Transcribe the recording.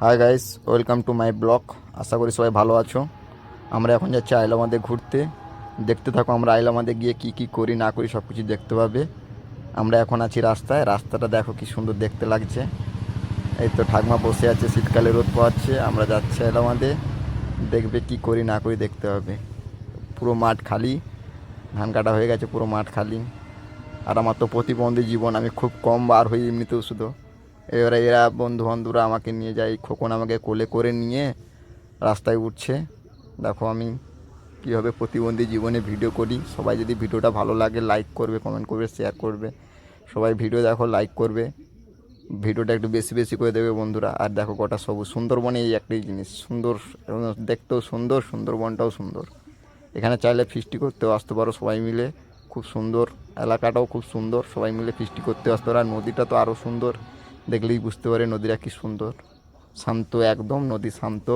High guys, welcome to my blog. আশা করি সবাই ভালো আছো। আমরা এখন যাচ্ছি আইলামাদে ঘুরতে। দেখতে থাকো আমরা আইলামাদে গিয়ে কি কি করি না করি সব কিছু দেখতে পাবে। আমরা এখন আছি রাস্তায়, রাস্তাটা দেখো কি সুন্দর দেখতে লাগছে। এই তো ঠাকমা বসে আছে, শীতকালে রোদ পোহাচ্ছে। আমরা যাচ্ছি আইলামাদে, দেখবে কি করি না করি দেখতে হবে। পুরো মাঠ খালি, ধান কাটা হয়ে গেছে, পুরো মাঠ খালি। আর আমার তো প্রতিবন্ধী জীবন, আমি খুব কম বার হই এমনিতেও শুধু। এবারে এরা বন্ধু বান্ধবরা আমাকে নিয়ে যায়, খোকন আমাকে কোলে করে নিয়ে রাস্তায় উঠছে। দেখো আমি কীভাবে প্রতিবন্ধী জীবনে ভিডিও করি। সবাই যদি ভিডিওটা ভালো লাগে লাইক করবে, কমেন্ট করবে, শেয়ার করবে। সবাই ভিডিও দেখো, লাইক করবে, ভিডিওটা একটু বেশি বেশি করে দেবে বন্ধুরা। আর দেখো গোটা সবুজ, সুন্দরবনে এই একটাই জিনিস সুন্দর, এবং দেখতেও সুন্দর, সুন্দরবনটাও সুন্দর। এখানে চাইলে ফিস্টি করতেও আসতে পারো সবাই মিলে, খুব সুন্দর। এলাকাটাও খুব সুন্দর, সবাই মিলে ফিস্টি করতে আসতে পারো। আর নদীটা তো আরও সুন্দর, দেখলেই বুঝতে পারে নদীটা কী সুন্দর, শান্ত একদম, নদী শান্ত।